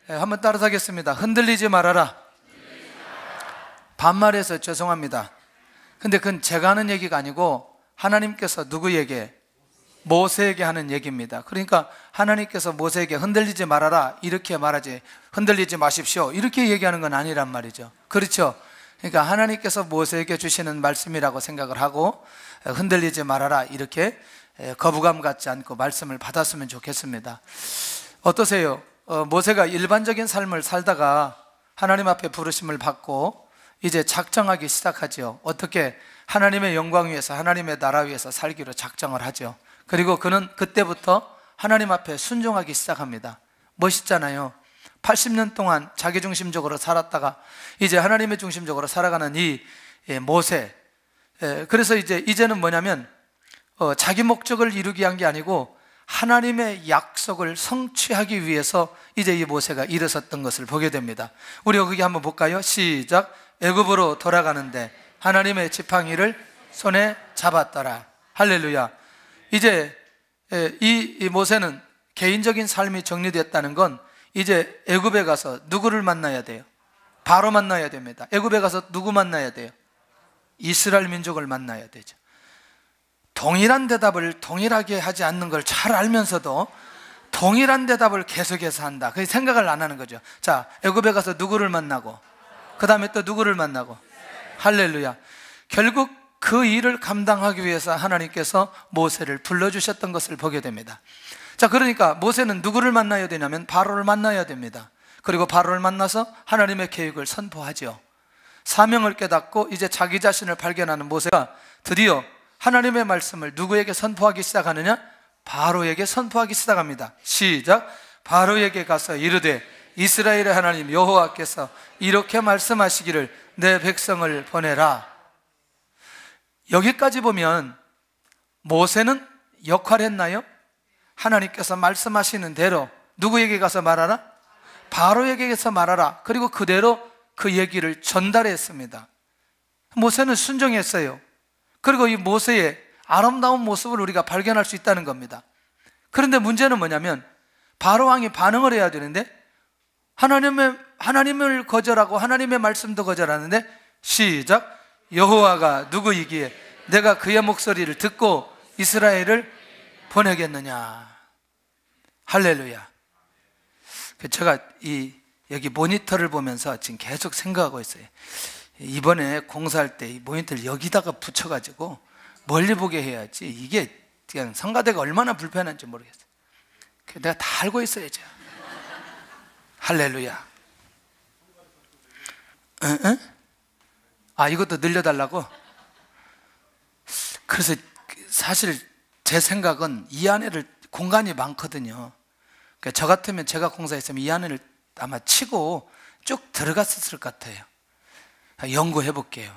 한번 따라서 하겠습니다. 흔들리지 말아라. 반말해서 죄송합니다. 근데 그건 제가 하는 얘기가 아니고 하나님께서 누구에게? 모세에게 하는 얘기입니다. 그러니까 하나님께서 모세에게 흔들리지 말아라 이렇게 말하지, 흔들리지 마십시오 이렇게 얘기하는 건 아니란 말이죠. 그렇죠? 그러니까 하나님께서 모세에게 주시는 말씀이라고 생각을 하고 흔들리지 말아라 이렇게 거부감 갖지 않고 말씀을 받았으면 좋겠습니다. 어떠세요? 모세가 일반적인 삶을 살다가 하나님 앞에 부르심을 받고 이제 작정하기 시작하죠. 어떻게? 하나님의 영광 위해서, 하나님의 나라 위해서 살기로 작정을 하죠. 그리고 그는 그때부터 하나님 앞에 순종하기 시작합니다. 멋있잖아요. 80년 동안 자기중심적으로 살았다가 이제 하나님의 중심적으로 살아가는 이 모세. 그래서 이제는 뭐냐면 자기 목적을 이루기 위한 게 아니고 하나님의 약속을 성취하기 위해서 이제 이 모세가 일어섰던 것을 보게 됩니다. 우리 여기 한번 볼까요? 시작. 애굽으로 돌아가는데 하나님의 지팡이를 손에 잡았더라. 할렐루야. 이제 이 모세는 개인적인 삶이 정리됐다는 건 이제 애굽에 가서 누구를 만나야 돼요? 바로 만나야 됩니다. 애굽에 가서 누구 만나야 돼요? 이스라엘 민족을 만나야 되죠. 동일한 대답을 동일하게 하지 않는 걸 잘 알면서도 동일한 대답을 계속해서 한다. 그 생각을 안 하는 거죠. 자, 애굽에 가서 누구를 만나고 그 다음에 또 누구를 만나고. 할렐루야. 결국 그 일을 감당하기 위해서 하나님께서 모세를 불러주셨던 것을 보게 됩니다. 자, 그러니까 모세는 누구를 만나야 되냐면 바로를 만나야 됩니다. 그리고 바로를 만나서 하나님의 계획을 선포하죠. 사명을 깨닫고 이제 자기 자신을 발견하는 모세가 드디어 하나님의 말씀을 누구에게 선포하기 시작하느냐? 바로에게 선포하기 시작합니다. 시작. 바로에게 가서 이르되 이스라엘의 하나님 여호와께서 이렇게 말씀하시기를 내 백성을 보내라. 여기까지 보면 모세는 역할했나요? 하나님께서 말씀하시는 대로 누구에게 가서 말하라? 바로에게 가서 말하라. 그리고 그대로 그 얘기를 전달했습니다. 모세는 순종했어요. 그리고 이 모세의 아름다운 모습을 우리가 발견할 수 있다는 겁니다. 그런데 문제는 뭐냐면 바로 왕이 반응을 해야 되는데 하나님을 거절하고 하나님의 말씀도 거절하는데 시작. 여호와가 누구이기에 내가 그의 목소리를 듣고 이스라엘을 보내겠느냐. 할렐루야. 제가 여기 모니터를 보면서 지금 계속 생각하고 있어요. 이번에 공사할 때 이 모니터를 여기다가 붙여가지고 멀리 보게 해야지 이게 그냥 성가대가 얼마나 불편한지 모르겠어요. 내가 다 알고 있어야죠. 할렐루야. 응? 아, 이것도 늘려달라고? 그래서 사실 제 생각은 이 안에를 공간이 많거든요. 그러니까 저 같으면 제가 공사했으면 이 안에를 아마 치고 쭉 들어갔을 것 같아요. 연구해 볼게요.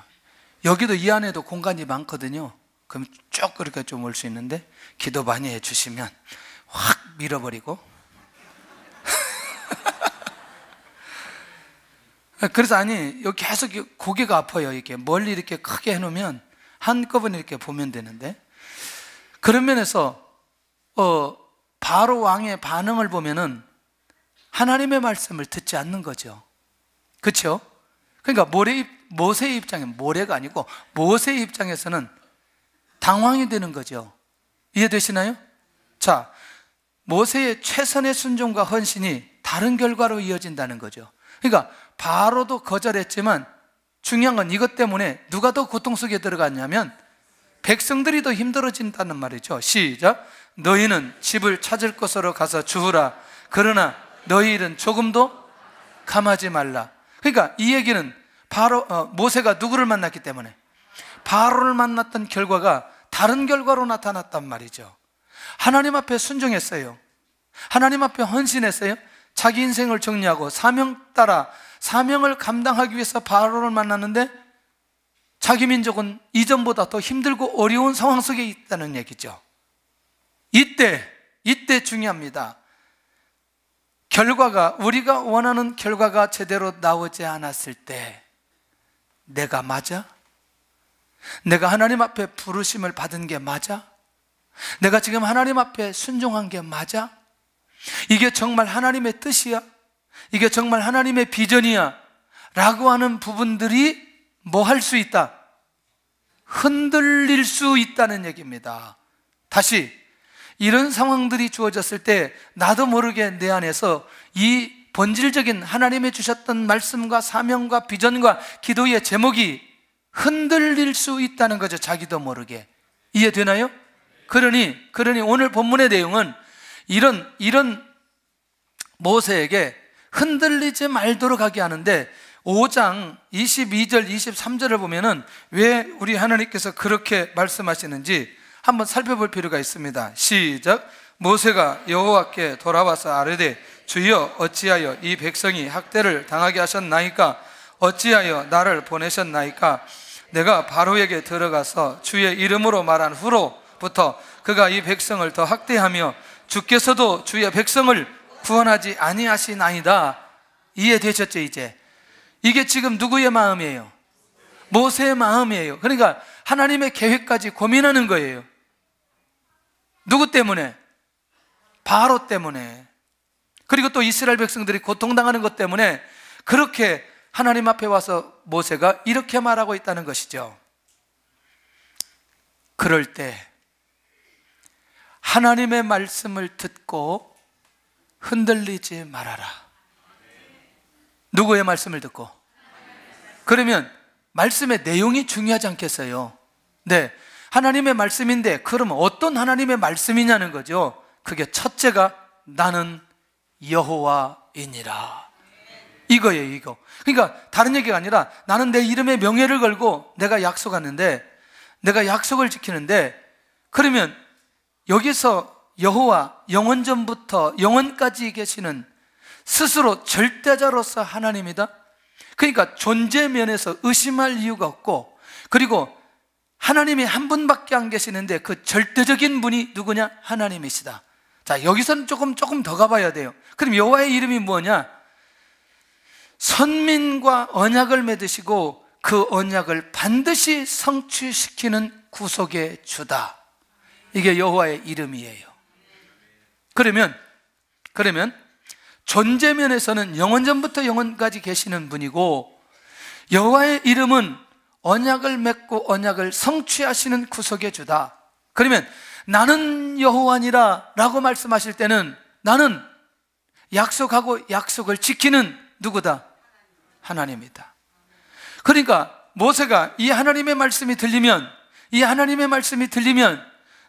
여기도 이 안에도 공간이 많거든요. 그럼 쭉 그렇게 좀 올 수 있는데 기도 많이 해주시면 확 밀어버리고 그래서 아니 여기 계속 고개가 아파요. 이렇게 멀리 이렇게 크게 해놓으면 한꺼번에 이렇게 보면 되는데 그런 면에서 바로 왕의 반응을 보면은 하나님의 말씀을 듣지 않는 거죠. 그렇죠? 그러니까 모세의 입장에 모래가 아니고 모세의 입장에서는 당황이 되는 거죠. 이해되시나요? 자, 모세의 최선의 순종과 헌신이 다른 결과로 이어진다는 거죠. 그러니까 바로도 거절했지만 중요한 건 이것 때문에 누가 더 고통 속에 들어갔냐면 백성들이 더 힘들어진다는 말이죠. 시작. 너희는 집을 찾을 곳으로 가서 주우라. 그러나 너희 일은 조금도 감하지 말라. 그러니까 이 얘기는 바로 모세가 누구를 만났기 때문에 바로를 만났던 결과가 다른 결과로 나타났단 말이죠. 하나님 앞에 순종했어요. 하나님 앞에 헌신했어요. 자기 인생을 정리하고 사명 따라 사명을 감당하기 위해서 바로를 만났는데 자기 민족은 이전보다 더 힘들고 어려운 상황 속에 있다는 얘기죠. 이때 중요합니다. 결과가 우리가 원하는 결과가 제대로 나오지 않았을 때 내가 맞아? 내가 하나님 앞에 부르심을 받은 게 맞아? 내가 지금 하나님 앞에 순종한 게 맞아? 이게 정말 하나님의 뜻이야? 이게 정말 하나님의 비전이야 라고 하는 부분들이 뭐 할 수 있다? 흔들릴 수 있다는 얘기입니다. 다시 이런 상황들이 주어졌을 때 나도 모르게 내 안에서 이 본질적인 하나님의 주셨던 말씀과 사명과 비전과 기도의 제목이 흔들릴 수 있다는 거죠. 자기도 모르게. 이해되나요? 그러니 오늘 본문의 내용은 이런 모세에게 흔들리지 말도록 하게 하는데 5장 22절 23절을 보면은 왜 우리 하나님께서 그렇게 말씀하시는지 한번 살펴볼 필요가 있습니다. 시작. 모세가 여호와께 돌아와서 아뢰되 주여 어찌하여 이 백성이 학대를 당하게 하셨나이까? 어찌하여 나를 보내셨나이까? 내가 바로에게 들어가서 주의 이름으로 말한 후로부터 그가 이 백성을 더 학대하며 주께서도 주의 백성을 구원하지 아니하시나이다. 이해되셨죠? 이제 이게 지금 누구의 마음이에요? 모세의 마음이에요. 그러니까 하나님의 계획까지 고민하는 거예요. 누구 때문에? 바로 때문에. 그리고 또 이스라엘 백성들이 고통당하는 것 때문에 그렇게 하나님 앞에 와서 모세가 이렇게 말하고 있다는 것이죠. 그럴 때 하나님의 말씀을 듣고 흔들리지 말아라. 누구의 말씀을 듣고? 그러면 말씀의 내용이 중요하지 않겠어요? 네, 하나님의 말씀인데 그럼 어떤 하나님의 말씀이냐는 거죠. 그게 첫째가 나는 여호와이니라 이거예요. 이거. 그러니까 다른 얘기가 아니라 나는 내 이름의 명예를 걸고 내가 약속하는데, 내가 약속을 지키는데, 그러면 여기서 여호와, 영원전부터 영원까지 계시는 스스로 절대자로서 하나님이다. 그러니까 존재 면에서 의심할 이유가 없고, 그리고 하나님이 한 분밖에 안 계시는데 그 절대적인 분이 누구냐? 하나님이시다. 자, 여기서는 조금 더 가봐야 돼요. 그럼 여호와의 이름이 뭐냐? 선민과 언약을 맺으시고 그 언약을 반드시 성취시키는 구속의 주다. 이게 여호와의 이름이에요. 그러면 존재면에서는 영원전부터 영원까지 계시는 분이고, 여호와의 이름은 언약을 맺고 언약을 성취하시는 구속의 주다. 그러면 나는 여호와니라 라고 말씀하실 때는 나는 약속하고 약속을 지키는 누구다? 하나님이다. 그러니까 모세가 이 하나님의 말씀이 들리면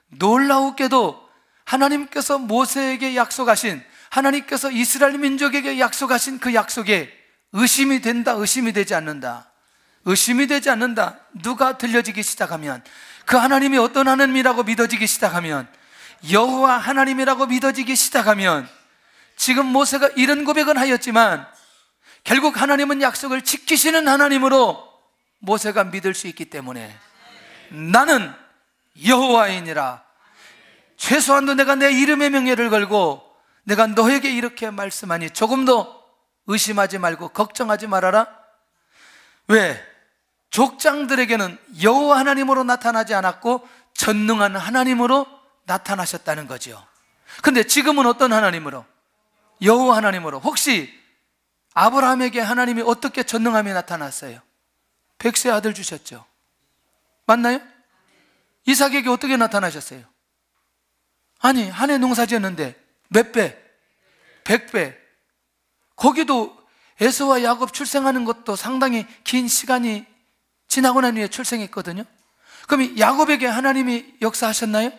놀라우게도 하나님께서 모세에게 약속하신, 하나님께서 이스라엘 민족에게 약속하신 그 약속에 의심이 된다, 의심이 되지 않는다. 의심이 되지 않는다. 누가 들려지기 시작하면, 그 하나님이 어떤 하나님이라고 믿어지기 시작하면, 여호와 하나님이라고 믿어지기 시작하면, 지금 모세가 이런 고백은 하였지만 결국 하나님은 약속을 지키시는 하나님으로 모세가 믿을 수 있기 때문에 나는 여호와이니라. 최소한도 내가 내 이름의 명예를 걸고 내가 너에게 이렇게 말씀하니 조금도 의심하지 말고 걱정하지 말아라. 왜? 족장들에게는 여호와 하나님으로 나타나지 않았고 전능한 하나님으로 나타나셨다는 거죠. 근데 지금은 어떤 하나님으로? 여호와 하나님으로. 혹시 아브라함에게 하나님이 어떻게 전능함이 나타났어요? 백세 아들 주셨죠. 맞나요? 이삭에게 어떻게 나타나셨어요? 아니, 한 해 농사 지었는데 몇 배? 100배. 거기도 에서와 야곱 출생하는 것도 상당히 긴 시간이 지나고 난 후에 출생했거든요. 그럼 야곱에게 하나님이 역사하셨나요?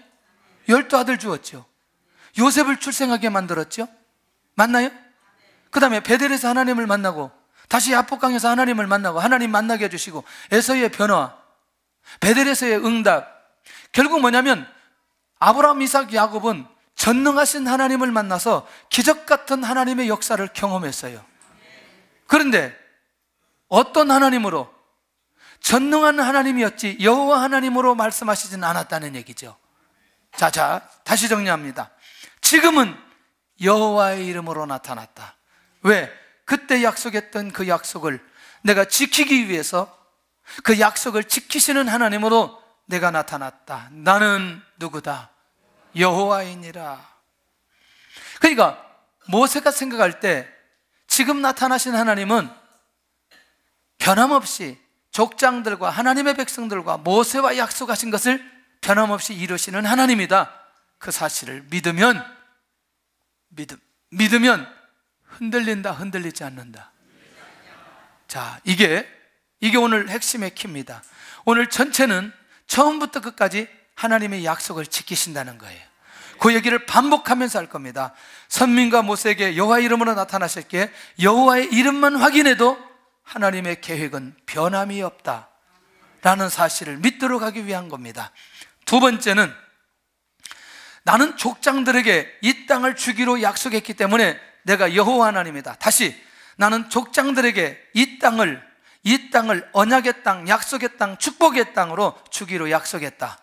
12아들 주었죠. 요셉을 출생하게 만들었죠. 맞나요? 그 다음에 베델에서 하나님을 만나고 다시 야복강에서 하나님을 만나고 하나님 만나게 해주시고, 에서의 변화, 베델에서의 응답. 결국 뭐냐면 아브라함, 이삭, 야곱은 전능하신 하나님을 만나서 기적 같은 하나님의 역사를 경험했어요. 그런데 어떤 하나님으로? 전능한 하나님이었지 여호와 하나님으로 말씀하시진 않았다는 얘기죠. 자, 다시 정리합니다. 지금은 여호와의 이름으로 나타났다. 왜? 그때 약속했던 그 약속을 내가 지키기 위해서 그 약속을 지키시는 하나님으로 내가 나타났다. 나는 누구다? 여호와이니라. 그러니까 모세가 생각할 때 지금 나타나신 하나님은 변함없이 족장들과 하나님의 백성들과 모세와 약속하신 것을 변함없이 이루시는 하나님이다. 그 사실을 믿으면 흔들린다, 흔들리지 않는다. 자, 이게 오늘 핵심의 키입니다. 오늘 전체는 처음부터 끝까지 하나님의 약속을 지키신다는 거예요. 그 얘기를 반복하면서 할 겁니다. 선민과 모세에게 여호와 이름으로 나타나셨기에 여호와의 이름만 확인해도 하나님의 계획은 변함이 없다라는 사실을 믿도록 하기 위한 겁니다. 두 번째는 나는 족장들에게 이 땅을 주기로 약속했기 때문에 내가 여호와 하나님이다. 다시, 나는 족장들에게 이 땅을 언약의 땅, 약속의 땅, 축복의 땅으로 주기로 약속했다.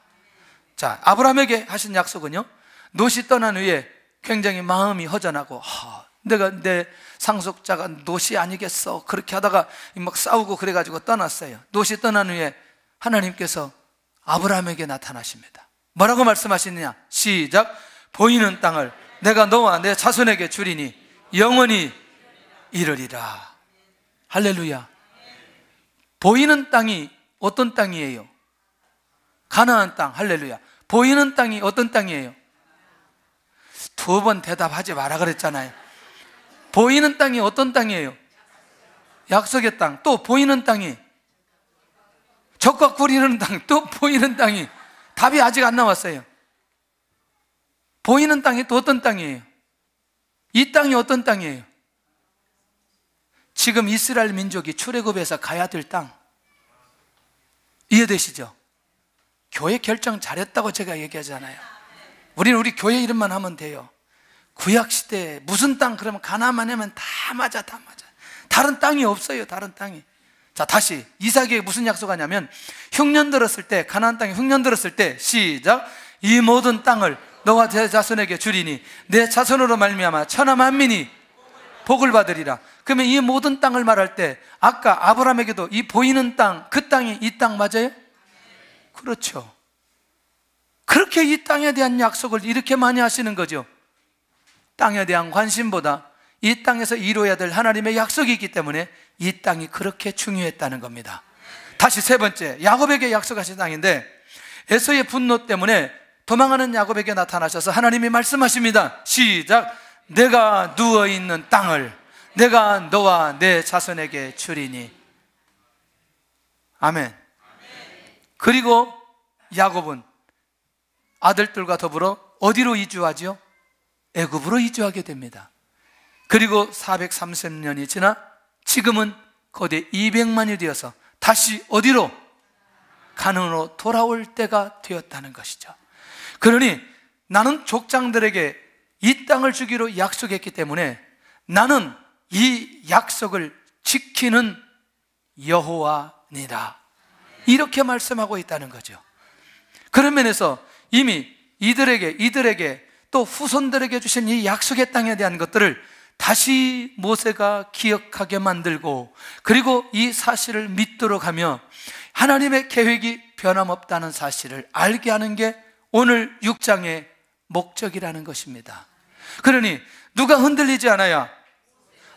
자, 아브라함에게 하신 약속은요, 롯이 떠난 후에 굉장히 마음이 허전하고, 내가 내 상속자가 롯이 아니겠어, 그렇게 하다가 막 싸우고 그래가지고 떠났어요. 롯이 떠난 후에 하나님께서 아브라함에게 나타나십니다. 뭐라고 말씀하시느냐? 시작. 보이는 땅을 내가 너와 내 자손에게 주리니 영원히 이르리라. 할렐루야. 보이는 땅이 어떤 땅이에요? 가나안 땅. 할렐루야. 보이는 땅이 어떤 땅이에요? 두 번 대답하지 마라 그랬잖아요. 보이는 땅이 어떤 땅이에요? 약속의 땅. 또 보이는 땅이 적과 꿀 이르는 땅. 또 보이는 땅이, 답이 아직 안 나왔어요. 보이는 땅이 또 어떤 땅이에요? 이 땅이 어떤 땅이에요? 지금 이스라엘 민족이 출애굽해서 가야 될 땅. 이해되시죠? 교회 결정 잘했다고 제가 얘기하잖아요. 우리는 우리 교회 이름만 하면 돼요. 구약시대에 무슨 땅 그러면 가나안만 하면 다 맞아. 다른 땅이 없어요. 다른 땅이. 자, 다시 이삭에게 무슨 약속하냐면, 흉년 들었을 때, 가나안 땅에 흉년 들었을 때, 시작. 이 모든 땅을 너와 내 자손에게 주리니 내 자손으로 말미암아 천하 만민이 복을 받으리라. 그러면 이 모든 땅을 말할 때 아까 아브라함에게도 이 보이는 땅, 그 땅이 이 땅 맞아요? 그렇죠. 그렇게 이 땅에 대한 약속을 이렇게 많이 하시는 거죠. 땅에 대한 관심보다 이 땅에서 이루어야 될 하나님의 약속이 있기 때문에 이 땅이 그렇게 중요했다는 겁니다. 다시 세 번째, 야곱에게 약속하신 땅인데, 에서의 분노 때문에 도망하는 야곱에게 나타나셔서 하나님이 말씀하십니다. 시작. 내가 누워있는 땅을 내가 너와 내 자손에게 주리니. 아멘. 그리고 야곱은 아들들과 더불어 어디로 이주하죠? 애굽으로 이주하게 됩니다. 그리고 430년이 지나 지금은 거대 200만이 되어서 다시 어디로? 가나안으로 돌아올 때가 되었다는 것이죠. 그러니 나는 족장들에게 이 땅을 주기로 약속했기 때문에 나는 이 약속을 지키는 여호와니라, 이렇게 말씀하고 있다는 거죠. 그런 면에서 이미 이들에게 또 후손들에게 주신 이 약속의 땅에 대한 것들을 다시 모세가 기억하게 만들고, 그리고 이 사실을 믿도록 하며 하나님의 계획이 변함없다는 사실을 알게 하는 게 오늘 6장의 목적이라는 것입니다. 그러니 누가 흔들리지 않아야,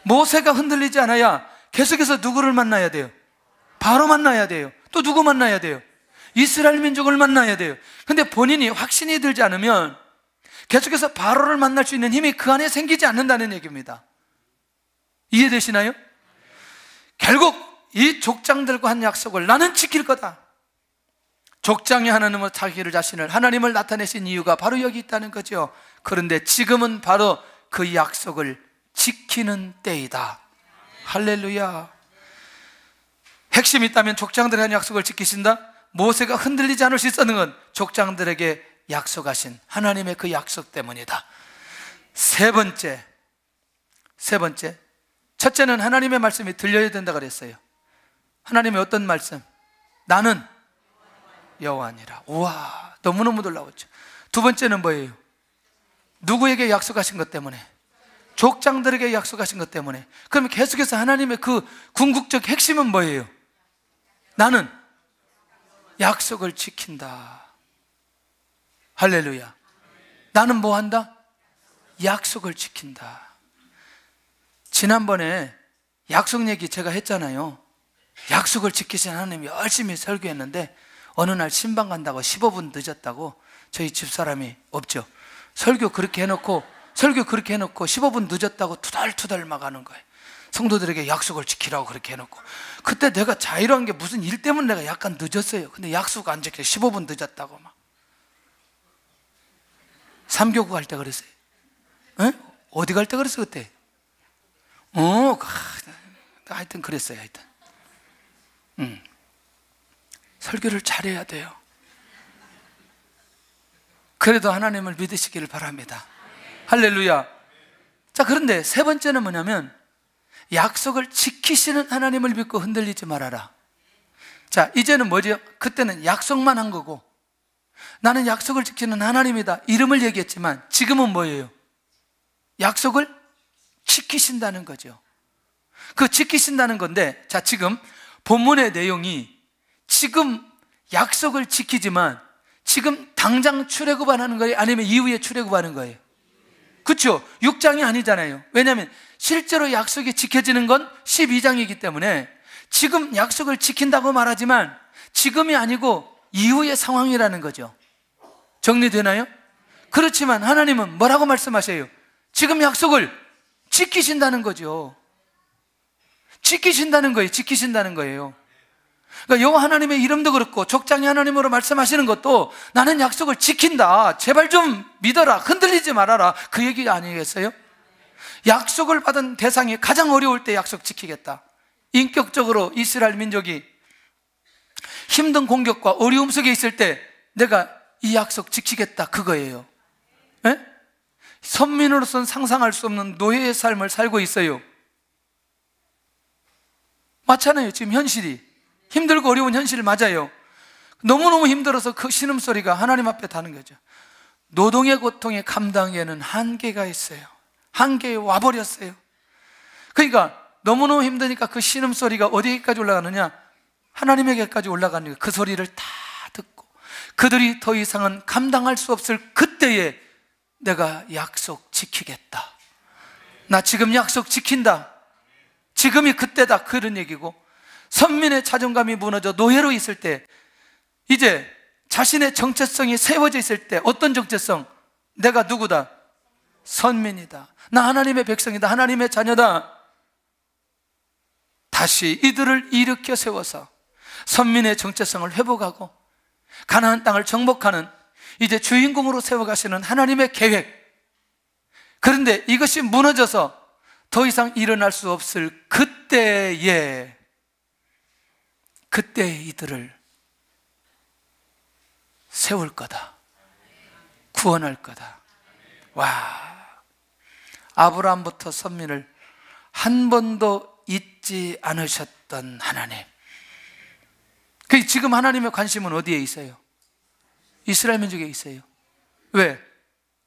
모세가 흔들리지 않아야 계속해서 누구를 만나야 돼요? 바로 만나야 돼요. 또 누구 만나야 돼요? 이스라엘 민족을 만나야 돼요. 근데 본인이 확신이 들지 않으면 계속해서 바로를 만날 수 있는 힘이 그 안에 생기지 않는다는 얘기입니다. 이해되시나요? 결국 이 족장들과 한 약속을 나는 지킬 거다. 족장의 하나님은 자기를 자신을, 하나님을 나타내신 이유가 바로 여기 있다는 거죠. 그런데 지금은 바로 그 약속을 지키는 때이다. 할렐루야. 핵심이 있다면 족장들의 한 약속을 지키신다. 모세가 흔들리지 않을 수 있었는 건 족장들에게 약속하신 하나님의 그 약속 때문이다. 세 번째, 첫째는 하나님의 말씀이 들려야 된다 그랬어요. 하나님의 어떤 말씀? 나는 여호와니라. 우와, 너무너무 놀라웠죠. 두 번째는 뭐예요? 누구에게 약속하신 것 때문에? 족장들에게 약속하신 것 때문에. 그러면 계속해서 하나님의 그 궁극적 핵심은 뭐예요? 나는 약속을 지킨다. 할렐루야. 나는 뭐 한다? 약속을 지킨다. 지난번에 약속 얘기 제가 했잖아요. 약속을 지키신 하나님이 열심히 설교했는데 어느 날 신방 간다고 15분 늦었다고 저희 집사람이 없죠. 설교 그렇게 해놓고 15분 늦었다고 투덜투덜 막 하는 거예요. 성도들에게 약속을 지키라고 그렇게 해놓고. 그때 내가 자유로운 게 무슨 일 때문에 내가 약간 늦었어요. 근데 약속 안 지켜 15분 늦었다고 막. 3교구 갈 때 그랬어요. 에? 어디 갈 때 그랬어 그때? 하여튼 그랬어요. 하여튼 설교를 잘해야 돼요. 그래도 하나님을 믿으시기를 바랍니다. 할렐루야. 자, 그런데 세 번째는 뭐냐면 약속을 지키시는 하나님을 믿고 흔들리지 말아라. 자, 이제는 뭐죠? 그때는 약속만 한 거고 나는 약속을 지키는 하나님이다 이름을 얘기했지만 지금은 뭐예요? 약속을 지키신다는 거죠. 그 지키신다는 건데, 자, 지금 본문의 내용이 지금 약속을 지키지만 지금 당장 출애굽하는 거예요? 아니면 이후에 출애굽하는 거예요? 그렇죠? 6장이 아니잖아요. 왜냐하면 실제로 약속이 지켜지는 건 12장이기 때문에 지금 약속을 지킨다고 말하지만 지금이 아니고 이후의 상황이라는 거죠. 정리되나요? 그렇지만 하나님은 뭐라고 말씀하세요? 지금 약속을 지키신다는 거죠. 지키신다는 거예요. 지키신다는 거예요. 그러니까 여호와 하나님의 이름도 그렇고 족장의 하나님으로 말씀하시는 것도 나는 약속을 지킨다. 제발 좀 믿어라. 흔들리지 말아라. 그 얘기 아니겠어요? 약속을 받은 대상이 가장 어려울 때 약속 지키겠다. 인격적으로 이스라엘 민족이 힘든 공격과 어려움 속에 있을 때 내가 이 약속 지키겠다 그거예요. 에? 선민으로서는 상상할 수 없는 노예의 삶을 살고 있어요. 맞잖아요. 지금 현실이 힘들고 어려운 현실 맞아요. 너무너무 힘들어서 그 신음소리가 하나님 앞에 닿는 거죠. 노동의 고통에 감당에는 한계가 있어요. 한계에 와버렸어요. 그러니까 너무너무 힘드니까 그 신음소리가 어디까지 올라가느냐? 하나님에게까지 올라가는 거예요. 그 소리를 다 듣고 그들이 더 이상은 감당할 수 없을 그때에 내가 약속 지키겠다. 나 지금 약속 지킨다. 지금이 그때다. 그런 얘기고, 선민의 자존감이 무너져 노예로 있을 때, 이제 자신의 정체성이 세워져 있을 때, 어떤 정체성? 내가 누구다? 선민이다. 나 하나님의 백성이다. 하나님의 자녀다. 다시 이들을 일으켜 세워서 선민의 정체성을 회복하고 가나안 땅을 정복하는 이제 주인공으로 세워가시는 하나님의 계획. 그런데 이것이 무너져서 더 이상 일어날 수 없을 그때에 이들을 세울 거다. 구원할 거다. 와, 아브라함부터 선민을 한 번도 잊지 않으셨던 하나님. 지금 하나님의 관심은 어디에 있어요? 이스라엘 민족에 있어요. 왜?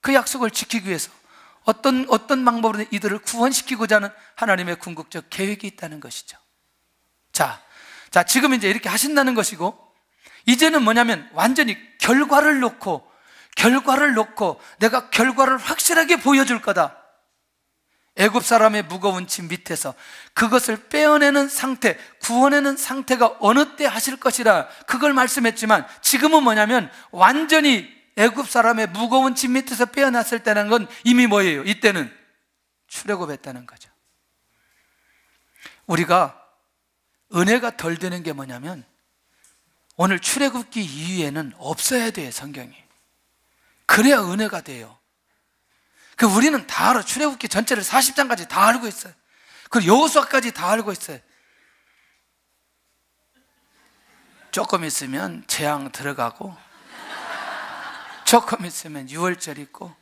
그 약속을 지키기 위해서 어떤 방법으로 이들을 구원시키고자 하는 하나님의 궁극적 계획이 있다는 것이죠. 자, 지금 이제 이렇게 하신다는 것이고, 이제는 뭐냐면 완전히 결과를 놓고 내가 결과를 확실하게 보여줄 거다. 애굽 사람의 무거운 짐 밑에서 그것을 빼어내는 상태, 구원하는 상태가 어느 때 하실 것이라 그걸 말씀했지만, 지금은 뭐냐면 완전히 애굽 사람의 무거운 짐 밑에서 빼어났을 때는 건 이미 뭐예요? 이때는 출애굽했다는 거죠. 우리가 은혜가 덜 되는 게 뭐냐면 오늘 출애굽기 이후에는 없어야 돼요. 성경이. 그래야 은혜가 돼요. 우리는 다 알아. 출애굽기 전체를 40장까지 다 알고 있어요. 그리고 여호수아까지 다 알고 있어요. 조금 있으면 재앙 들어가고, 조금 있으면 6월절 있고,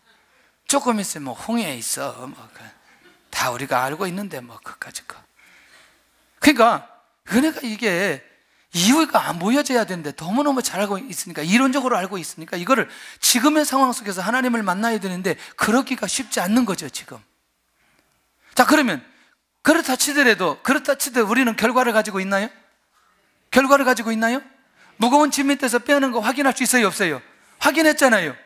조금 있으면 홍해 있어. 다 우리가 알고 있는데 그까짓 거. 그러니까 은혜가 이게 이유가 안 보여져야 되는데 너무너무 잘 알고 있으니까, 이론적으로 알고 있으니까 이거를 지금의 상황 속에서 하나님을 만나야 되는데 그러기가 쉽지 않는 거죠 지금. 자, 그러면 그렇다 치더라도 우리는 결과를 가지고 있나요? 결과를 가지고 있나요? 무거운 짐 밑에서 빼는 거 확인할 수 있어요? 없어요? 확인했잖아요.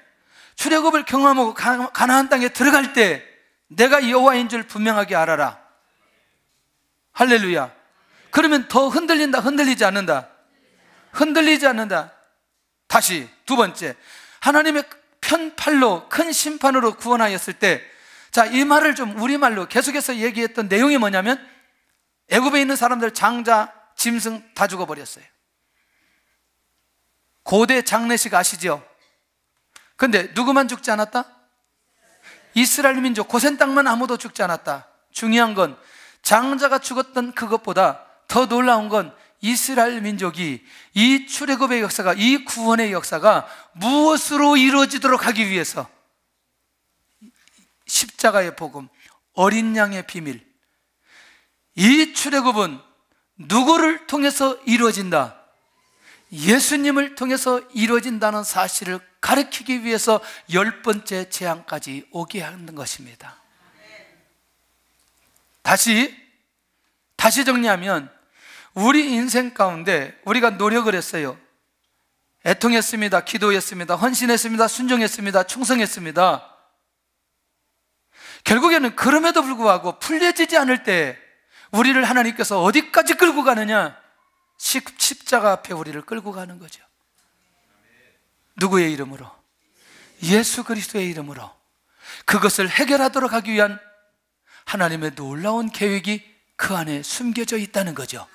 출애굽을 경험하고 가나안 땅에 들어갈 때 내가 여호와인 줄 분명하게 알아라. 할렐루야. 그러면 더 흔들린다, 흔들리지 않는다? 흔들리지 않는다. 다시 두 번째, 하나님의 편팔로 큰 심판으로 구원하였을 때, 자, 이 말을 좀 우리말로 계속해서 얘기했던 내용이 뭐냐면, 애굽에 있는 사람들 장자, 짐승 다 죽어버렸어요. 고대 장례식 아시죠? 근데 누구만 죽지 않았다? 이스라엘 민족, 고센 땅만 아무도 죽지 않았다. 중요한 건 장자가 죽었던 그것보다 더 놀라운 건 이스라엘 민족이 이 출애굽의 역사가, 이 구원의 역사가 무엇으로 이루어지도록 하기 위해서 십자가의 복음, 어린 양의 비밀, 이 출애굽은 누구를 통해서 이루어진다? 예수님을 통해서 이루어진다는 사실을 가르치기 위해서 10번째 재앙까지 오게 하는 것입니다. 다시 정리하면, 우리 인생 가운데 우리가 노력을 했어요. 애통했습니다. 기도했습니다. 헌신했습니다. 순종했습니다. 충성했습니다. 결국에는 그럼에도 불구하고 풀려지지 않을 때 우리를 하나님께서 어디까지 끌고 가느냐? 십자가 앞에 우리를 끌고 가는 거죠. 누구의 이름으로? 예수 그리스도의 이름으로. 그것을 해결하도록 하기 위한 하나님의 놀라운 계획이 그 안에 숨겨져 있다는 거죠.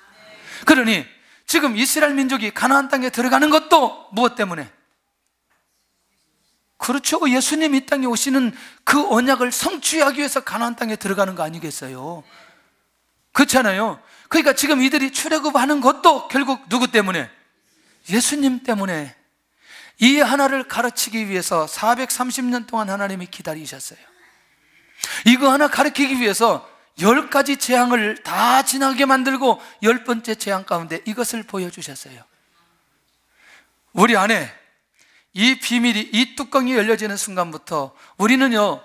그러니 지금 이스라엘 민족이 가나안 땅에 들어가는 것도 무엇 때문에? 그렇죠. 예수님 이 땅에 오시는 그 언약을 성취하기 위해서 가나안 땅에 들어가는 거 아니겠어요? 그렇잖아요. 그러니까 지금 이들이 출애굽하는 것도 결국 누구 때문에? 예수님 때문에. 이 하나를 가르치기 위해서 430년 동안 하나님이 기다리셨어요. 이거 하나 가르치기 위해서 10가지 재앙을 다 지나게 만들고 10번째 재앙 가운데 이것을 보여주셨어요. 우리 안에 이 비밀이, 이 뚜껑이 열려지는 순간부터 우리는요,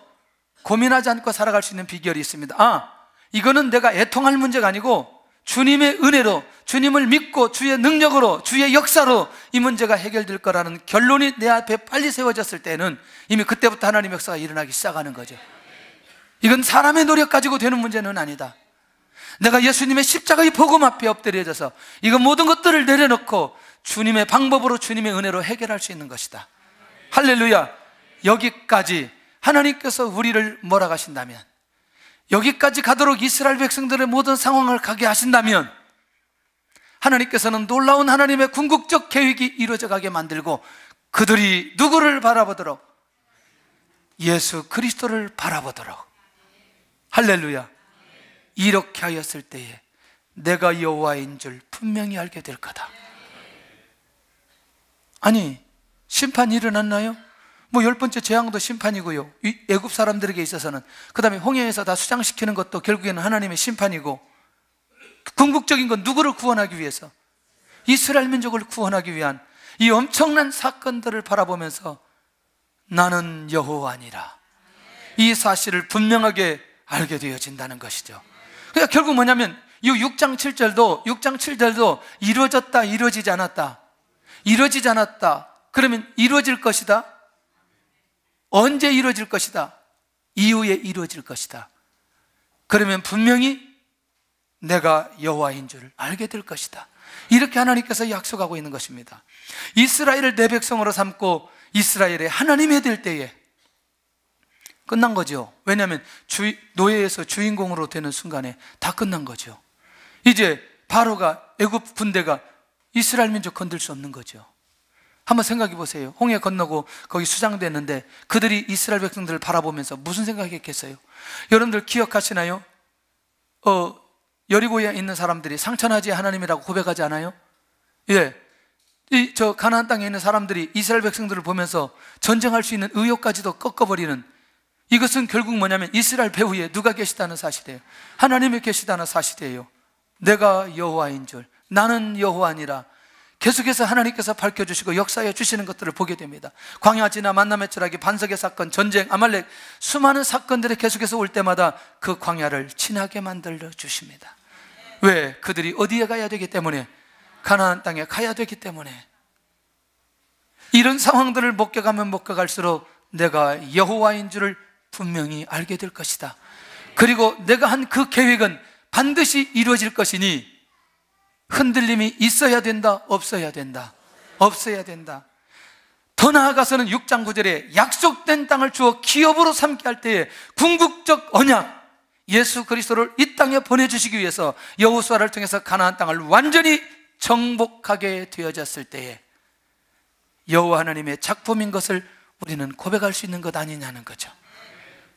고민하지 않고 살아갈 수 있는 비결이 있습니다. 이거는 내가 애통할 문제가 아니고 주님의 은혜로, 주님을 믿고 주의 능력으로, 주의 역사로 이 문제가 해결될 거라는 결론이 내 앞에 빨리 세워졌을 때는 이미 그때부터 하나님의 역사가 일어나기 시작하는 거죠. 이건 사람의 노력 가지고 되는 문제는 아니다. 내가 예수님의 십자가의 복음 앞에 엎드려져서 이거 모든 것들을 내려놓고 주님의 방법으로, 주님의 은혜로 해결할 수 있는 것이다. 할렐루야. 여기까지 하나님께서 우리를 몰아가신다면, 여기까지 가도록 이스라엘 백성들의 모든 상황을 가게 하신다면, 하나님께서는 놀라운 하나님의 궁극적 계획이 이루어져 가게 만들고, 그들이 누구를 바라보도록? 예수 그리스도를 바라보도록. 할렐루야. 이렇게 하였을 때에 내가 여호와인 줄 분명히 알게 될 거다. 아니, 심판이 일어났나요? 10번째 재앙도 심판이고요, 이 애굽 사람들에게 있어서는, 그 다음에 홍해에서 다 수장시키는 것도 결국에는 하나님의 심판이고, 궁극적인 건 누구를 구원하기 위해서? 이스라엘 민족을 구원하기 위한 이 엄청난 사건들을 바라보면서 나는 여호와니라, 이 사실을 분명하게 알게 되어진다는 것이죠. 그러니까 결국 뭐냐면, 이 6장 7절도 이루어졌다, 이루어지지 않았다. 이루어지지 않았다. 그러면 이루어질 것이다. 언제 이루어질 것이다? 이후에 이루어질 것이다. 그러면 분명히 내가 여호와인 줄 알게 될 것이다. 이렇게 하나님께서 약속하고 있는 것입니다. 이스라엘을 내 백성으로 삼고 이스라엘의 하나님이 될 때에 끝난 거죠. 왜냐하면 노예에서 주인공으로 되는 순간에 다 끝난 거죠. 이제 바로가, 애굽 군대가 이스라엘 민족 건들 수 없는 거죠. 한번 생각해 보세요. 홍해 건너고 거기 수장됐는데 그들이 이스라엘 백성들을 바라보면서 무슨 생각했겠어요? 여러분들 기억하시나요? 여리고에 있는 사람들이 상천하지 하나님이라고 고백하지 않아요? 예. 저 가나안 땅에 있는 사람들이 이스라엘 백성들을 보면서 전쟁할 수 있는 의욕까지도 꺾어버리는, 이것은 결국 뭐냐면 이스라엘 배후에 누가 계시다는 사실이에요. 하나님이 계시다는 사실이에요. 내가 여호와인 줄, 나는 여호와니라. 계속해서 하나님께서 밝혀주시고 역사해 주시는 것들을 보게 됩니다. 광야 지나 만남의 철학이, 반석의 사건, 전쟁, 아말렉, 수많은 사건들이 계속해서 올 때마다 그 광야를 진하게 만들어 주십니다. 왜? 그들이 어디에 가야 되기 때문에, 가나안 땅에 가야 되기 때문에. 이런 상황들을 목격하면 목격할수록 내가 여호와인 줄을 분명히 알게 될 것이다. 그리고 내가 한 그 계획은 반드시 이루어질 것이니 흔들림이 있어야 된다, 없어야 된다? 없어야 된다. 더 나아가서는 6장 9절에 약속된 땅을 주어 기업으로 삼게 할 때에 궁극적 언약, 예수 그리스도를 이 땅에 보내주시기 위해서 여호수아를 통해서 가나안 땅을 완전히 정복하게 되어졌을 때에 여호와 하나님의 작품인 것을 우리는 고백할 수 있는 것 아니냐는 거죠.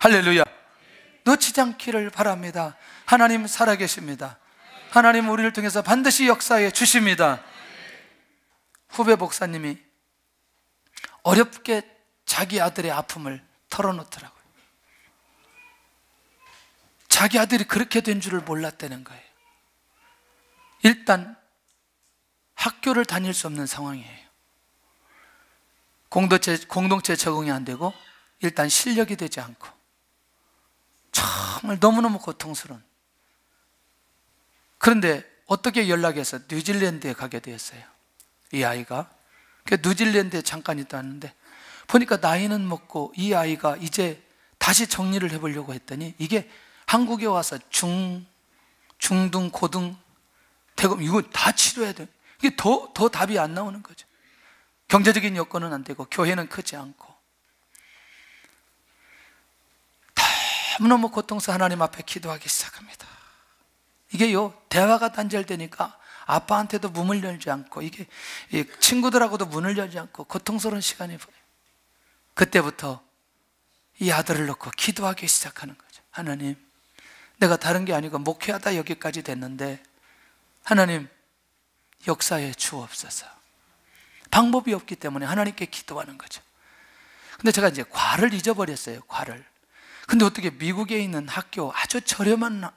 할렐루야. 놓치지 않기를 바랍니다. 하나님 살아계십니다. 하나님 우리를 통해서 반드시 역사해 주십니다. 후배 목사님이 어렵게 자기 아들의 아픔을 털어놓더라고요. 자기 아들이 그렇게 된 줄을 몰랐다는 거예요. 일단 학교를 다닐 수 없는 상황이에요. 공동체 적응이 안 되고 일단 실력이 되지 않고 정말 너무너무 고통스러운. 그런데 어떻게 연락해서 뉴질랜드에 가게 되었어요. 이 아이가 뉴질랜드에 잠깐 있다 왔는데 보니까 나이는 먹고 이 아이가 이제 다시 정리를 해보려고 했더니 이게 한국에 와서 중등, 고등, 대검 이거 다 치료해야 돼. 이게 더 답이 안 나오는 거죠. 경제적인 여건은 안 되고 교회는 크지 않고 너무너무 고통스러워 하나님 앞에 기도하기 시작합니다. 이게요, 대화가 단절되니까 아빠한테도 문을 열지 않고 이게 친구들하고도 문을 열지 않고 고통스러운 시간이 보여요. 그때부터 이 아들을 놓고 기도하기 시작하는 거죠. 하나님, 내가 다른 게 아니고 목회하다 여기까지 됐는데 하나님 역사에 주옵소서. 방법이 없기 때문에 하나님께 기도하는 거죠. 근데 제가 이제 과를 잊어버렸어요. 과를. 근데 어떻게 미국에 있는 학교 아주 저렴한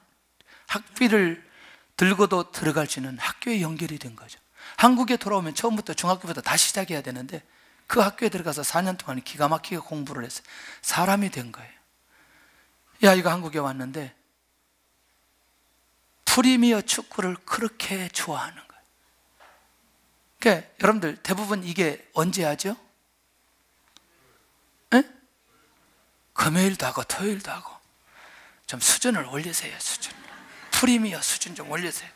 학비를 들고도 들어갈 수 있는 학교에 연결이 된 거죠. 한국에 돌아오면 처음부터 중학교부터 다시 시작해야 되는데 그 학교에 들어가서 4년 동안 기가 막히게 공부를 했어요. 사람이 된 거예요. 이 아이가 한국에 왔는데 프리미어 축구를 그렇게 좋아하는 거예요. 그러니까 여러분들 대부분 이게 언제 하죠? 에? 금요일도 하고 토요일도 하고. 좀 수준을 올리세요. 수준. 프리미어 수준 좀 올리세요.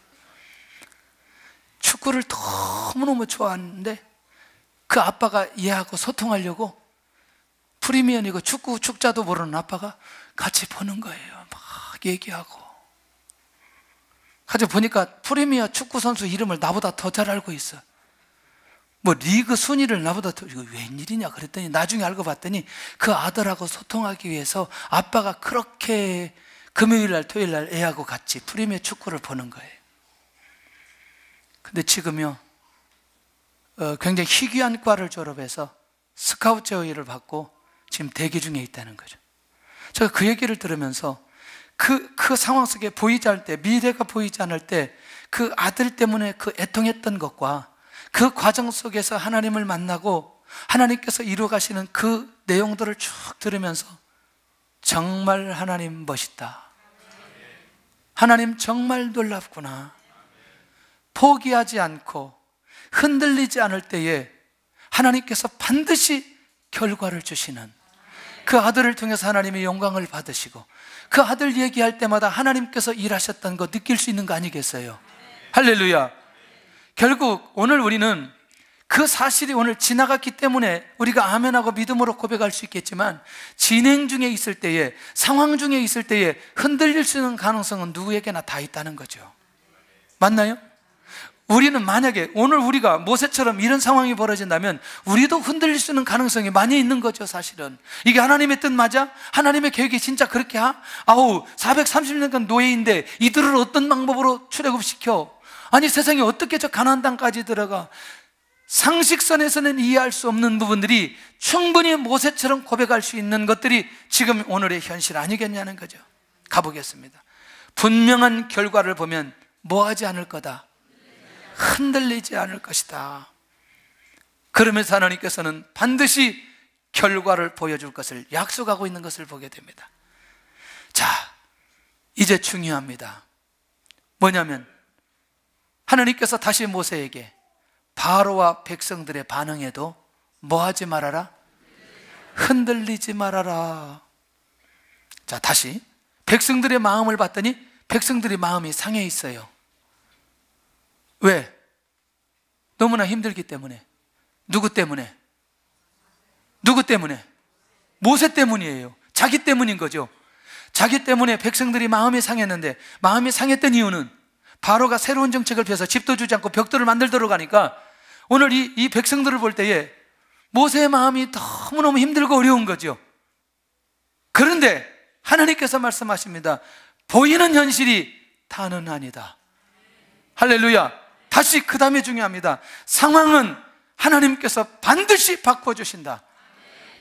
축구를 너무너무 좋아하는데 그 아빠가 얘하고 소통하려고 프리미어니고 축구 축자도 모르는 아빠가 같이 보는 거예요. 막 얘기하고. 가서 보니까 프리미어 축구 선수 이름을 나보다 더 잘 알고 있어. 뭐 리그 순위를 나보다 더, 이거 웬일이냐 그랬더니 나중에 알고 봤더니 그 아들하고 소통하기 위해서 아빠가 그렇게 금요일날 토요일날 애하고 같이 프리미어 축구를 보는 거예요. 근데 지금요 굉장히 희귀한 과를 졸업해서 스카우트 제의를 받고 지금 대기 중에 있다는 거죠. 제가 그 얘기를 들으면서 그 상황 속에 보이지 않을 때, 미래가 보이지 않을 때 그 아들 때문에 그 애통했던 것과 그 과정 속에서 하나님을 만나고 하나님께서 이루어 가시는 그 내용들을 쭉 들으면서 정말 하나님 멋있다. 하나님 정말 놀랍구나. 포기하지 않고 흔들리지 않을 때에 하나님께서 반드시 결과를 주시는 그 아들을 통해서 하나님의 영광을 받으시고 그 아들 얘기할 때마다 하나님께서 일하셨던 거 느낄 수 있는 거 아니겠어요? 할렐루야. 결국 오늘 우리는 그 사실이 오늘 지나갔기 때문에 우리가 아멘하고 믿음으로 고백할 수 있겠지만 진행 중에 있을 때에, 상황 중에 있을 때에 흔들릴 수 있는 가능성은 누구에게나 다 있다는 거죠. 맞나요? 우리는 만약에 오늘 우리가 모세처럼 이런 상황이 벌어진다면 우리도 흔들릴 수 있는 가능성이 많이 있는 거죠. 사실은 이게 하나님의 뜻 맞아? 하나님의 계획이 진짜 그렇게 430년간 노예인데 이들을 어떤 방법으로 출애굽시켜? 아니 세상에 어떻게 저 가나안 땅까지 들어가? 상식선에서는 이해할 수 없는 부분들이 충분히 모세처럼 고백할 수 있는 것들이 지금 오늘의 현실 아니겠냐는 거죠. 가보겠습니다. 분명한 결과를 보면 뭐하지 않을 거다? 흔들리지 않을 것이다. 그러면서 하나님께서는 반드시 결과를 보여줄 것을 약속하고 있는 것을 보게 됩니다. 자, 이제 중요합니다. 뭐냐면 하나님께서 다시 모세에게 바로와 백성들의 반응에도 뭐하지 말아라? 흔들리지 말아라. 자, 다시 백성들의 마음을 봤더니 백성들이 마음이 상해 있어요. 왜? 너무나 힘들기 때문에. 누구 때문에? 누구 때문에? 모세 때문이에요. 자기 때문인 거죠. 자기 때문에 백성들이 마음이 상했는데, 마음이 상했던 이유는 바로가 새로운 정책을 펴서 집도 주지 않고 벽돌을 만들도록 하니까 오늘 이 백성들을 볼 때에 모세의 마음이 너무너무 힘들고 어려운 거죠. 그런데 하나님께서 말씀하십니다. 보이는 현실이 다는 아니다. 할렐루야. 다시 그 다음에 중요합니다. 상황은 하나님께서 반드시 바꿔주신다.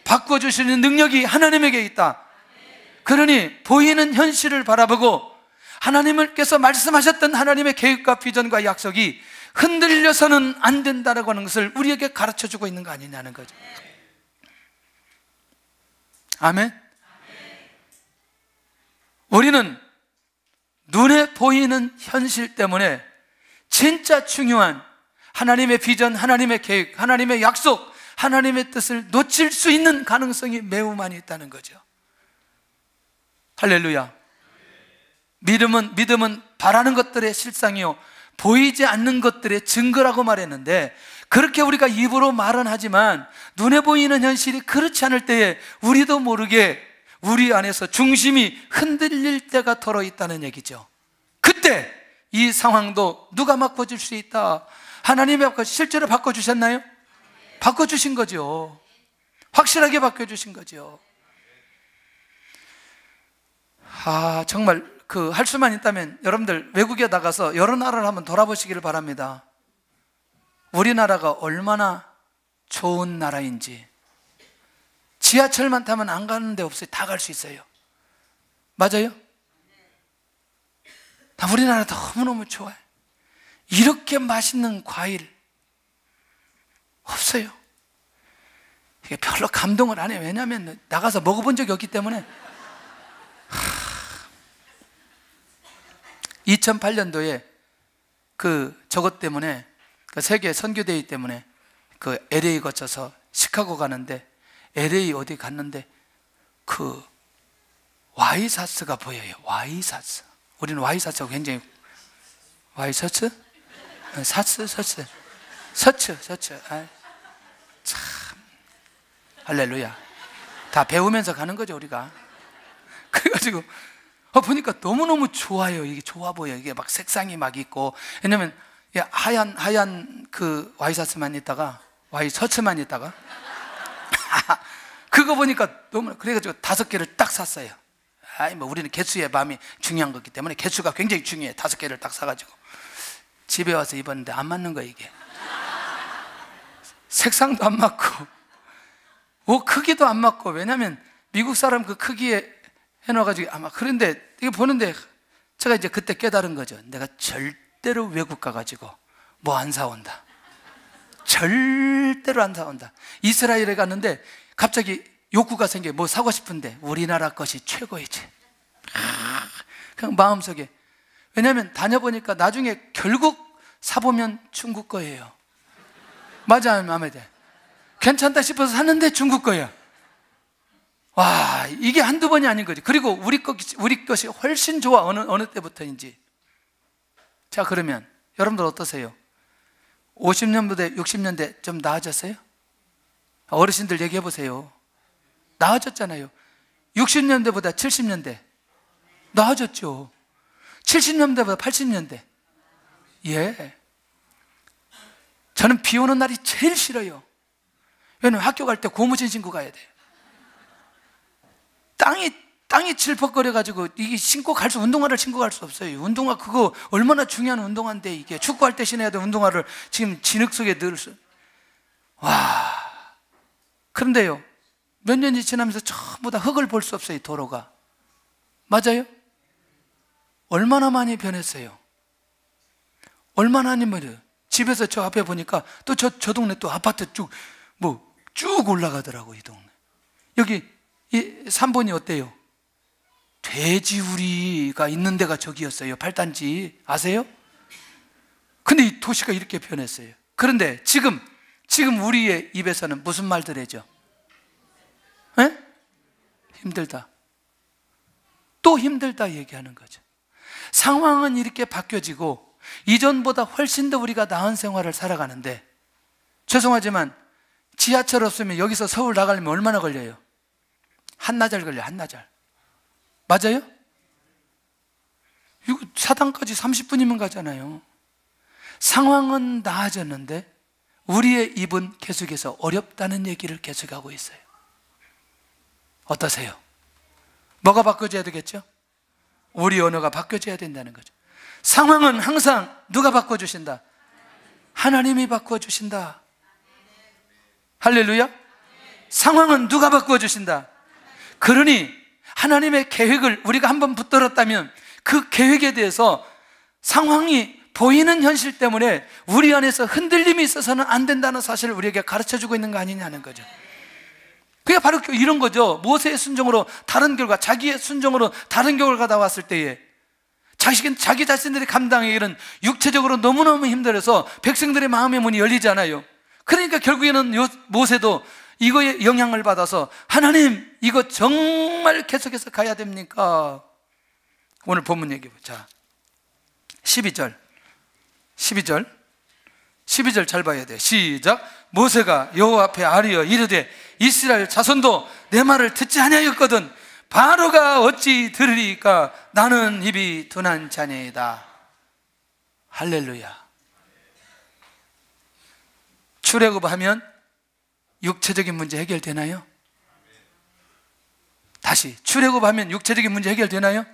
바꿔주시는 능력이 하나님에게 있다. 그러니 보이는 현실을 바라보고 하나님께서 말씀하셨던 하나님의 계획과 비전과 약속이 흔들려서는 안 된다라고 하는 것을 우리에게 가르쳐주고 있는 거 아니냐는 거죠. 아멘. 우리는 눈에 보이는 현실 때문에 진짜 중요한 하나님의 비전, 하나님의 계획, 하나님의 약속, 하나님의 뜻을 놓칠 수 있는 가능성이 매우 많이 있다는 거죠. 할렐루야. 믿음은 바라는 것들의 실상이요 보이지 않는 것들의 증거라고 말했는데, 그렇게 우리가 입으로 말은 하지만 눈에 보이는 현실이 그렇지 않을 때에 우리도 모르게 우리 안에서 중심이 흔들릴 때가 덜어 있다는 얘기죠. 그때 이 상황도 누가 바꿔줄 수 있다. 하나님이 실제로 바꿔주셨나요? 바꿔주신 거죠. 확실하게 바꿔주신 거죠. 정말 할 수만 있다면 여러분들 외국에 나가서 여러 나라를 한번 돌아보시기를 바랍니다. 우리나라가 얼마나 좋은 나라인지. 지하철만 타면 안 가는 데 없어요. 다 갈 수 있어요. 맞아요? 우리나라 너무너무 좋아요. 이렇게 맛있는 과일 없어요. 이게 별로 감동을 안 해요. 왜냐하면 나가서 먹어본 적이 없기 때문에. 2008년도에 저것 때문에 세계 선교대회 때문에 LA 거쳐서 시카고 가는데, LA 어디 갔는데 와이사스가 보여요. 와이사스. 우리는 와이사스하고 굉장히 와이셔츠? 서츠. 참 할렐루야. 다 배우면서 가는 거죠 우리가. 그래가지고 보니까 너무너무 좋아요. 이게 좋아 보여. 이게 막 색상이 막 있고. 왜냐면 하얀 와이셔츠만 있다가 와이셔츠만 있다가 그거 보니까 너무, 그래가지고 5개를 딱 샀어요. 우리는 개수의 마음이 중요한 거기 때문에 개수가 굉장히 중요해. 5개를 딱 사가지고 집에 와서 입었는데 안 맞는 거야 이게. 색상도 안 맞고 크기도 안 맞고. 왜냐면 미국 사람 그 크기에 해놔가지고 그런데 이거 보는데 제가 이제 그때 깨달은 거죠. 내가 절대로 외국 가가지고 뭐 안 사온다. 절대로 안 사온다. 이스라엘에 갔는데 갑자기 욕구가 생겨요. 뭐 사고 싶은데 우리나라 것이 최고이지. 그냥 마음속에. 왜냐하면 다녀보니까 나중에 결국 사보면 중국 거예요. 맞아, 마음에 돼. 괜찮다 싶어서 샀는데 중국 거예요. 와, 이게 한두 번이 아닌 거지. 그리고 우리 것이 훨씬 좋아. 어느 때부터인지. 자, 그러면 여러분들 어떠세요? 50년대, 60년대 좀 나아졌어요? 어르신들 얘기해 보세요. 나아졌잖아요. 60년대보다 70년대 나아졌죠. 70년대보다 80년대. 예. 저는 비 오는 날이 제일 싫어요. 왜냐면 학교 갈 때 고무신 신고 가야 돼요. 땅이 칠퍽거려가지고 이게 운동화를 신고 갈 수 없어요. 운동화 그거 얼마나 중요한 운동화인데, 이게 축구할 때 신어야 돼. 운동화를 지금 진흙 속에 와. 그런데요, 몇 년이 지나면서 전부 다 흙을 볼 수 없어요. 도로가. 맞아요? 얼마나 많이 변했어요. 얼마나 많이 변해요. 집에서 저 앞에 보니까 또 저 동네 또 아파트 쭉 올라가더라고. 이 동네. 여기 이 3번이 어때요? 돼지우리가 있는 데가 저기였어요. 8단지 아세요? 근데 이 도시가 이렇게 변했어요. 그런데 지금 우리의 입에서는 무슨 말들 해죠? 힘들다. 또 힘들다 얘기하는 거죠. 상황은 이렇게 바뀌어지고 이전보다 훨씬 더 우리가 나은 생활을 살아가는데, 죄송하지만 지하철 없으면 여기서 서울 나가려면 얼마나 걸려요? 한나절 걸려요. 한나절. 맞아요? 이거 사당까지 30분이면 가잖아요. 상황은 나아졌는데 우리의 입은 계속해서 어렵다는 얘기를 계속하고 있어요. 어떠세요? 뭐가 바뀌어져야 되겠죠? 우리 언어가 바뀌어져야 된다는 거죠. 상황은 항상 누가 바꿔주신다? 하나님이 바꿔주신다. 할렐루야. 상황은 누가 바꿔주신다? 그러니 하나님의 계획을 우리가 한번 붙들었다면 그 계획에 대해서 상황이 보이는 현실 때문에 우리 안에서 흔들림이 있어서는 안 된다는 사실을 우리에게 가르쳐주고 있는 거 아니냐는 거죠. 그게 바로 이런 거죠. 모세의 순종으로 다른 결과, 자기의 순종으로 다른 결과가 나왔을 때에 자기 자신들이 감당하기는 육체적으로 너무너무 힘들어서 백성들의 마음의 문이 열리지 않아요. 그러니까 결국에는 모세도 이거에 영향을 받아서 하나님, 이거 정말 계속해서 가야 됩니까? 오늘 본문 얘기 보자. 12절 잘 봐야 돼. 시작. 모세가 여호와 앞에 아뢰어 이르되 이스라엘 자손도 내 말을 듣지 아니하였거든 바로가 어찌 들으리까? 나는 입이 둔한 자녀이다. 할렐루야. 출애굽하면 육체적인 문제 해결되나요? 다시, 출애굽하면 육체적인 문제 해결되나요?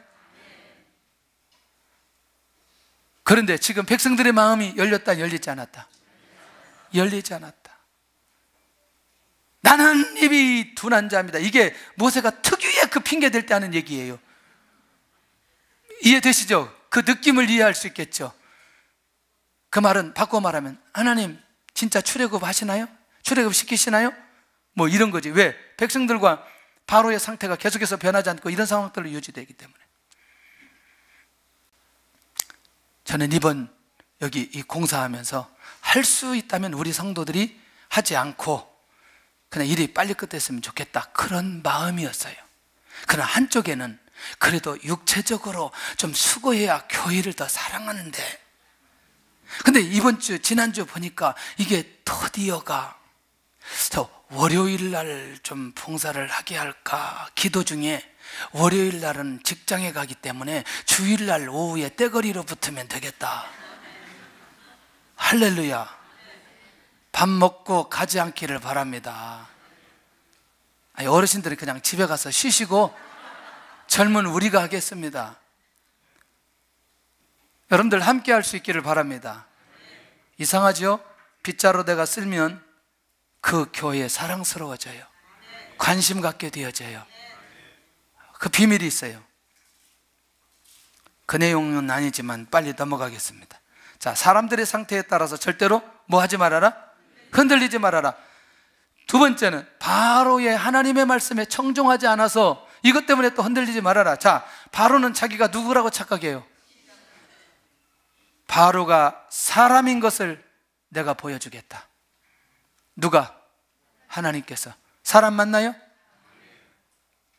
그런데 지금 백성들의 마음이 열렸다, 열리지 않았다? 열리지 않았다. 나는 입이 둔한 자입니다. 이게 모세가 특유의 그 핑계 댈 때 하는 얘기예요. 이해되시죠? 그 느낌을 이해할 수 있겠죠? 그 말은 바꿔 말하면 하나님 진짜 출애굽 하시나요? 출애굽 시키시나요? 뭐 이런 거지. 왜? 백성들과 바로의 상태가 계속해서 변하지 않고 이런 상황들로 유지되기 때문에. 저는 이번 여기 이 공사하면서 할 수 있다면 우리 성도들이 하지 않고 그냥 일이 빨리 끝냈으면 좋겠다, 그런 마음이었어요. 그러나 한쪽에는 그래도 육체적으로 좀 수고해야 교회를 더 사랑하는데, 근데 지난주 보니까 이게 드디어가 월요일 날 좀 봉사를 하게 할까 기도 중에, 월요일 날은 직장에 가기 때문에 주일 날 오후에 떼거리로 붙으면 되겠다. 할렐루야. 밥 먹고 가지 않기를 바랍니다. 아니, 어르신들은 그냥 집에 가서 쉬시고 젊은 우리가 하겠습니다. 여러분들 함께 할 수 있기를 바랍니다. 이상하죠? 빗자루 내가 쓸면 그 교회 사랑스러워져요. 관심 갖게 되어져요. 그 비밀이 있어요. 그 내용은 아니지만 빨리 넘어가겠습니다. 자, 사람들의 상태에 따라서 절대로 뭐 하지 말아라? 흔들리지 말아라. 두 번째는 바로의 하나님의 말씀에 청종하지 않아서 이것 때문에 또 흔들리지 말아라. 자, 바로는 자기가 누구라고 착각해요? 바로가 사람인 것을 내가 보여주겠다. 누가? 하나님께서. 사람 맞나요?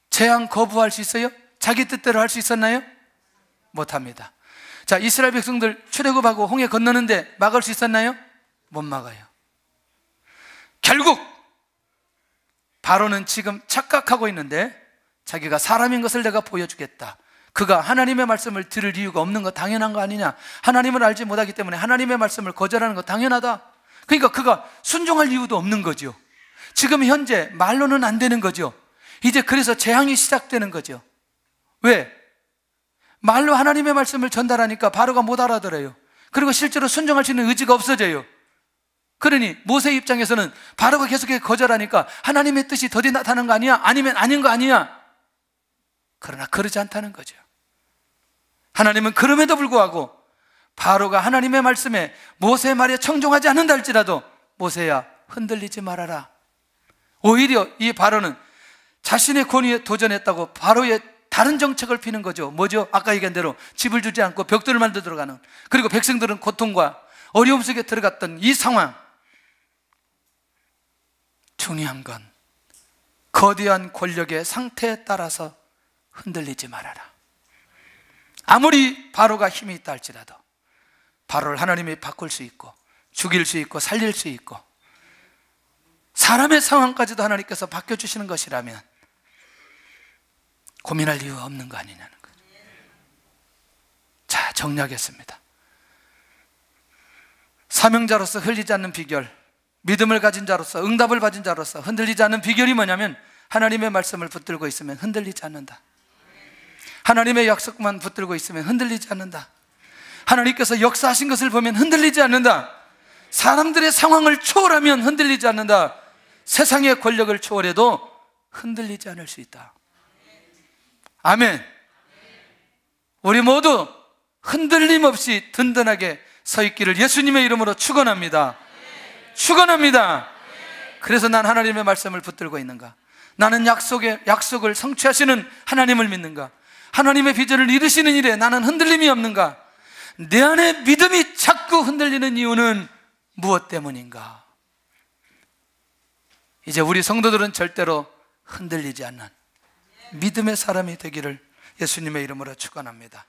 재앙 거부할 수 있어요? 자기 뜻대로 할 수 있었나요? 못합니다. 자, 이스라엘 백성들 출애굽하고 홍해 건너는데 막을 수 있었나요? 못 막아요. 결국 바로는 지금 착각하고 있는데 자기가 사람인 것을 내가 보여주겠다. 그가 하나님의 말씀을 들을 이유가 없는 거 당연한 거 아니냐? 하나님을 알지 못하기 때문에 하나님의 말씀을 거절하는 거 당연하다. 그러니까 그가 순종할 이유도 없는 거죠. 지금 현재 말로는 안 되는 거죠. 이제 그래서 재앙이 시작되는 거죠. 왜? 말로 하나님의 말씀을 전달하니까 바로가 못 알아들어요. 그리고 실제로 순종할 수 있는 의지가 없어져요. 그러니 모세 입장에서는 바로가 계속해서 거절하니까 하나님의 뜻이 더디 나타나는 거 아니야? 아니면 아닌 거 아니야? 그러나 그러지 않다는 거죠. 하나님은 그럼에도 불구하고 바로가 하나님의 말씀에 모세의 말에 청종하지 않는다 할지라도 모세야 흔들리지 말아라. 오히려 이 바로는 자신의 권위에 도전했다고 바로의 다른 정책을 피는 거죠. 뭐죠? 아까 얘기한 대로 집을 주지 않고 벽돌을 만들어 들어가는, 그리고 백성들은 고통과 어려움 속에 들어갔던 이 상황. 중요한 건 거대한 권력의 상태에 따라서 흔들리지 말아라. 아무리 바로가 힘이 있다 할지라도 바로를 하나님이 바꿀 수 있고 죽일 수 있고 살릴 수 있고 사람의 상황까지도 하나님께서 바뀌어주시는 것이라면 고민할 이유가 없는 거 아니냐는 거예요. 자, 정리하겠습니다. 사명자로서 흘리지 않는 비결, 믿음을 가진 자로서, 응답을 받은 자로서 흔들리지 않는 비결이 뭐냐면 하나님의 말씀을 붙들고 있으면 흔들리지 않는다. 하나님의 약속만 붙들고 있으면 흔들리지 않는다. 하나님께서 역사하신 것을 보면 흔들리지 않는다. 사람들의 상황을 초월하면 흔들리지 않는다. 세상의 권력을 초월해도 흔들리지 않을 수 있다. 아멘. 우리 모두 흔들림 없이 든든하게 서 있기를 예수님의 이름으로 축원합니다. 축원합니다. 그래서 난 하나님의 말씀을 붙들고 있는가? 나는 약속을 성취하시는 하나님을 믿는가? 하나님의 비전을 이루시는 일에 나는 흔들림이 없는가? 내 안에 믿음이 자꾸 흔들리는 이유는 무엇 때문인가? 이제 우리 성도들은 절대로 흔들리지 않는 믿음의 사람이 되기를 예수님의 이름으로 축원합니다.